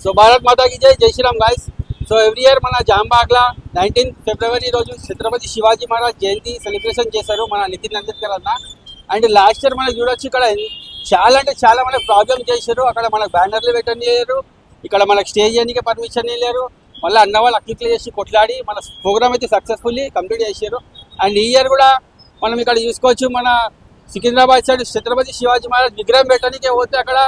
So Bharat మాతాకి జై, జై Sriram guys. So every year మన జాంబాగ్లా 19 ఫిబ్రవరి రోజు ఛత్రపతి శివాజీ మహారాజ్ జయంతి సెలబ్రేషన్ చేశారు మన నితిన్ అంబేద్కర్ అన్న. అండ్ లాస్ట్ ఇయర్ మనకు చూడొచ్చు, ఇక్కడ చాలా అంటే చాలా మనకు ప్రాబ్లమ్ చేశారు. అక్కడ మనకు బ్యానర్లు పెట్టనియరు, ఇక్కడ మనకు స్టేజ్ చేయడానికి పర్మిషన్ ఇవ్వలేరు. మళ్ళీ అన్న వాళ్ళు అక్లిక్లు చేసి కొట్లాడి మన ప్రోగ్రామ్ అయితే సక్సెస్ఫుల్లీ కంప్లీట్ చేశారు. అండ్ ఈ ఇయర్ కూడా మనం ఇక్కడ చూసుకోవచ్చు, మన సికింద్రాబాద్ సైడ్ ఛత్రపతి శివాజీ మహారాజ్ విగ్రహం పెట్టడానికి పోతే అక్కడ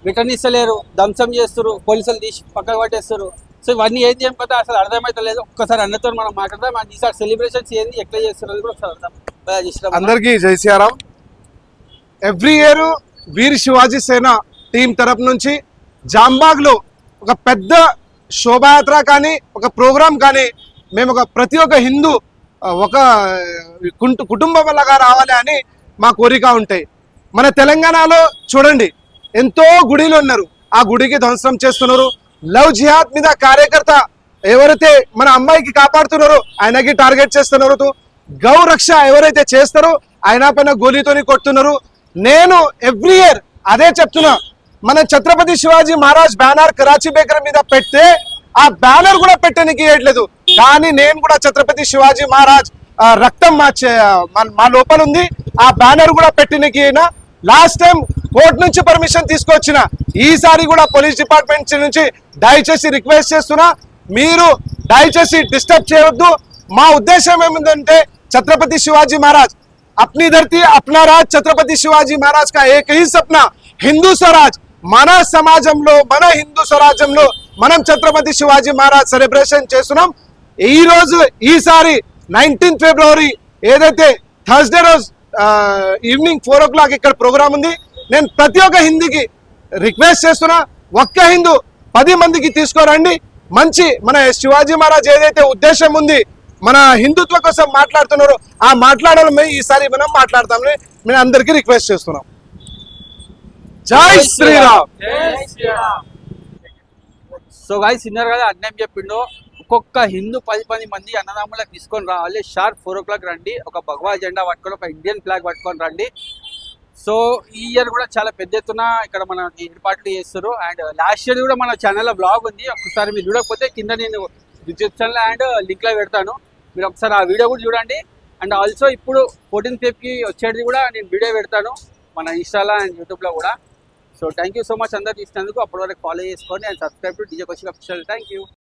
పెట్టనిస్తలేరు, ధ్వంసం చేస్తారు, పోలీసులు తీసి పక్కకు పట్టేస్తారు. సో ఇవన్నీ ఏం చేయం కదా అసలు అర్థమైతలేదు. ఒక్కసారి అన్నతో మనం మాట్లాడదాం. అండ్ ఈసారి సెలబ్రేషన్స్ ఏంది, ఎట్లా చేస్తున్నారు కూడా ఒకసారి అర్థం. అందరికీ జై శ్రీరామ్. ఎవ్రీ ఇయర్ వీర్ శివాజీ సేన టీం తరపు నుంచి జాంబాగ్లో ఒక పెద్ద శోభాయాత్ర కానీ ఒక ప్రోగ్రాం కానీ మేము ప్రతి ఒక్క హిందూ ఒక కుటుంబంలాగా రావాలి అని మా కోరిక ఉంటాయి. మన తెలంగాణలో చూడండి, ఎంతో గుడిలు ఉన్నారు, ఆ గుడికి ధ్వంసం చేస్తున్నారు. లవ్ జిహాద్ మీద కార్యకర్త ఎవరైతే మన అమ్మాయికి కాపాడుతున్నారో ఆయనకి టార్గెట్ చేస్తున్నారు. గౌ రక్ష ఎవరైతే చేస్తారో ఆయన పైన గోలీతోని కొడుతున్నారు. నేను ఎవ్రీ ఇయర్ అదే చెప్తున్నా, మన ఛత్రపతి శివాజీ మహారాజ్ బ్యానర్ కరాచీ బేకర్ మీద పెడితే ఆ బ్యానర్ కూడా పెట్టడానికి ఇవ్వట్లేదు. కానీ నేను కూడా ఛత్రపతి శివాజీ మహారాజ్ రక్తం మా లోపల ఉంది, ఆ బ్యానర్ కూడా పెట్టడానికి లాస్ట్ టైం కోర్టు నుంచి పర్మిషన్ తీసుకొచ్చిన. ఈసారి కూడా పోలీస్ డిపార్ట్మెంట్ నుంచి దయచేసి రిక్వెస్ట్ చేస్తున్నా, మీరు దయచేసి డిస్టర్బ్ చేయవద్దు. మా ఉద్దేశం ఏమిటంటే छत्रपति शिवाजी महाराज अपनी धरती अपना राज, छत्रपति शिवाजी महाराज का एक ही सपना हिंदू स्वराज. మన సమాజంలో మన హిందూ స్వరాజ్యంలో మనం ఛత్రపతి శివాజీ మహారాజ్ సెలబ్రేషన్ చేస్తున్నాం. ఈ రోజు ఈసారి 19 ఫిబ్రవరి ఏదైతే థర్స్డే రోజు ఈవినింగ్ 4 o'clock ఇక్కడ ప్రోగ్రామ్ ఉంది. నేను ప్రతి ఒక్క హిందీకి రిక్వెస్ట్ చేస్తున్నా, ఒక్క హిందూ 10 మందికి తీసుకురండి. మంచి మన శివాజీ మహారాజ్ ఏదైతే ఉద్దేశం ఉంది, మన హిందుత్వ కోసం మాట్లాడుతున్నారు, ఆ మాట్లాడాలి ఈసారి మనం మాట్లాడతామని నేను అందరికీ రిక్వెస్ట్ చేస్తున్నాం. జై శ్రీరామ్. సో గాయ్స్ విన్నారు కదా, అన్నం చెప్పిండు. ఒక్కొక్క హిందూ 10 మంది అన్నదమ్ములకు తీసుకొని రావాలి. షార్ప్ 4 o'clock రండి. ఒక భగవా జెండా పట్టుకొని, ఒక ఇండియన్ ఫ్లాగ్ పట్టుకొని రండి. సో ఈ ఇయర్ కూడా చాలా పెద్ద ఎత్తున ఇక్కడ మన ఏర్పాట్లు చేస్తారు. అండ్ లాస్ట్ ఇయర్ కూడా మన ఛానల్లో బ్లాగ్ ఉంది, ఒకసారి మీరు చూడకపోతే కింద నేను డిస్క్రిప్షన్లో అండ్ లింక్లో పెడతాను, మీరు ఒకసారి ఆ వీడియో కూడా చూడండి. అండ్ ఆల్సో ఇప్పుడు 14th February వచ్చేది కూడా నేను వీడియో పెడతాను మన ఇన్స్టాలో అండ్ యూట్యూబ్లో కూడా. So thank you so much అందరు చూసినందుకు. అప్పటి వరకు ఫాలో చేసుకోండి and subscribe to DJ Kaushik official. Thank you.